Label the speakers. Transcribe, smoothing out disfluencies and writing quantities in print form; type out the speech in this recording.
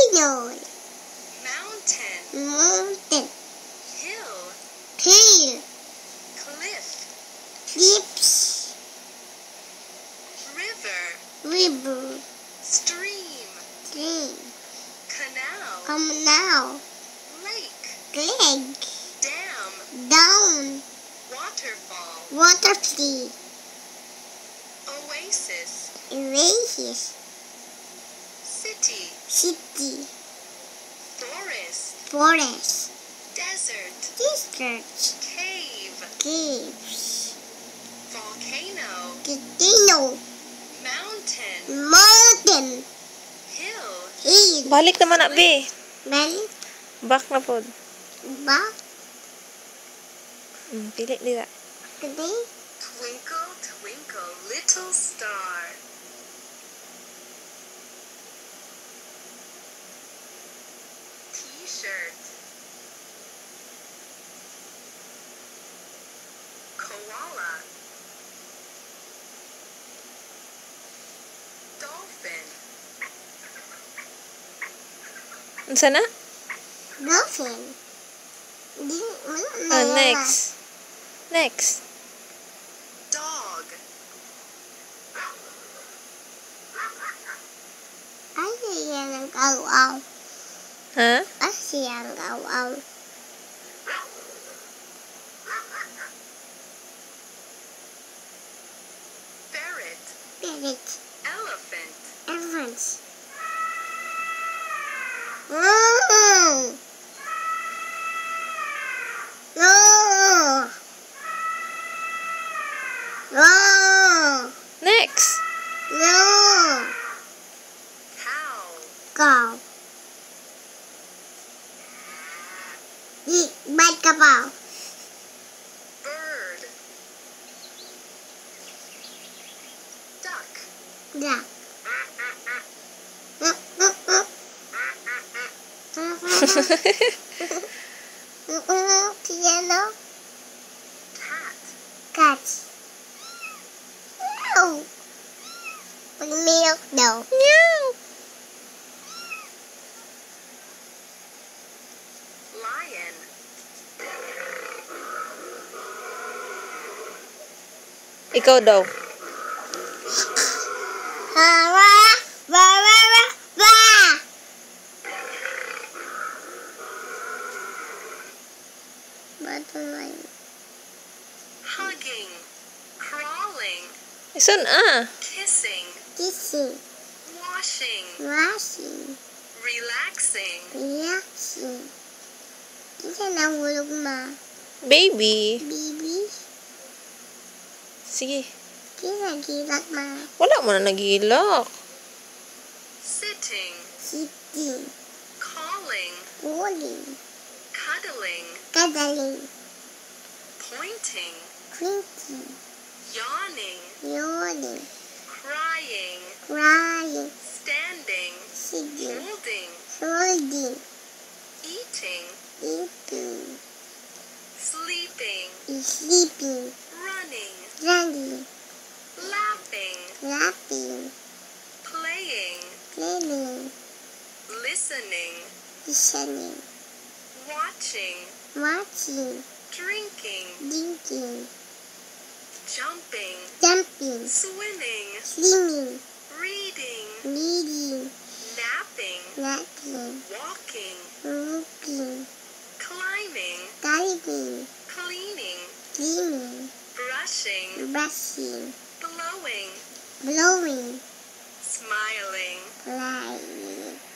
Speaker 1: Dino.
Speaker 2: Mountain.
Speaker 1: Mountain.
Speaker 2: Hill.
Speaker 1: Hill.
Speaker 2: Cliff.
Speaker 1: Cliffs.
Speaker 2: River.
Speaker 1: River.
Speaker 2: Stream.
Speaker 1: Stream.
Speaker 2: Canal.
Speaker 1: Canal.
Speaker 2: Lake.
Speaker 1: Lake.
Speaker 2: Dam.
Speaker 1: Down.
Speaker 2: Waterfall.
Speaker 1: Waterfall.
Speaker 2: Oasis.
Speaker 1: Oasis.
Speaker 2: City.
Speaker 1: City.
Speaker 2: Forest.
Speaker 1: Forest.
Speaker 2: Desert.
Speaker 1: Desert.
Speaker 2: Cave.
Speaker 1: Caves.
Speaker 2: Volcano.
Speaker 1: Volcano.
Speaker 2: Mountain.
Speaker 1: Mountain.
Speaker 2: Hill.
Speaker 1: Hill.
Speaker 3: Balik naman na, be.
Speaker 1: Balik.
Speaker 3: Back na po.
Speaker 1: Ba?
Speaker 3: Pili nila.
Speaker 1: Today?
Speaker 2: Twinkle, twinkle, little star. T-shirt. Koala. Dolphin.
Speaker 3: Unsa na?
Speaker 1: Dolphin.
Speaker 3: Next. Next.
Speaker 2: Dog.
Speaker 1: Ano yan ang kawaw?
Speaker 3: Ha?
Speaker 1: Ano yan ang kawaw?
Speaker 2: Ferret.
Speaker 1: Parrot.
Speaker 2: Elephant.
Speaker 1: Elephant. No! No! No!
Speaker 3: Next.
Speaker 1: No!
Speaker 2: Cow.
Speaker 1: Go. Ba't ka pa?
Speaker 2: Bird. Duck.
Speaker 1: Duck. Piano.
Speaker 2: Cat.
Speaker 1: Cat. No. Milk daw.
Speaker 3: Meow.
Speaker 2: Lion.
Speaker 3: Ikaw daw.
Speaker 1: Hara. Ba ba ba ba. Bato na yun.
Speaker 2: Hugging. Crawling.
Speaker 3: Isun
Speaker 2: Kissing.
Speaker 1: Kissing.
Speaker 2: Washing.
Speaker 1: Washing.
Speaker 2: Relaxing.
Speaker 1: Relaxing. Kasi nahulog ma.
Speaker 3: Baby.
Speaker 1: Baby.
Speaker 3: Sige.
Speaker 1: Kinagilat ma.
Speaker 3: Wala mo na nagilak.
Speaker 2: Sitting.
Speaker 1: Sitting.
Speaker 2: Calling.
Speaker 1: Calling.
Speaker 2: Cuddling.
Speaker 1: Cuddling.
Speaker 2: Pointing.
Speaker 1: Clinking.
Speaker 2: Yawning.
Speaker 1: Yawning.
Speaker 2: Crying.
Speaker 1: Crying.
Speaker 2: Standing.
Speaker 1: Sitting.
Speaker 2: Holding.
Speaker 1: Holding.
Speaker 2: Eating.
Speaker 1: Eating.
Speaker 2: Sleeping.
Speaker 1: Sleeping.
Speaker 2: Running.
Speaker 1: Running.
Speaker 2: Laughing.
Speaker 1: Laughing.
Speaker 2: Playing.
Speaker 1: Playing.
Speaker 2: Listening.
Speaker 1: Listening.
Speaker 2: Watching.
Speaker 1: Watching.
Speaker 2: Drinking.
Speaker 1: Drinking.
Speaker 2: Jumping.
Speaker 1: Jumping.
Speaker 2: Swimming.
Speaker 1: Swimming.
Speaker 2: Reading.
Speaker 1: Reading.
Speaker 2: Napping.
Speaker 1: Napping.
Speaker 2: Walking.
Speaker 1: Walking.
Speaker 2: Climbing.
Speaker 1: Diving.
Speaker 2: Cleaning.
Speaker 1: Cleaning.
Speaker 2: Brushing.
Speaker 1: Brushing.
Speaker 2: Blowing.
Speaker 1: Blowing.
Speaker 2: Smiling.
Speaker 1: Flying.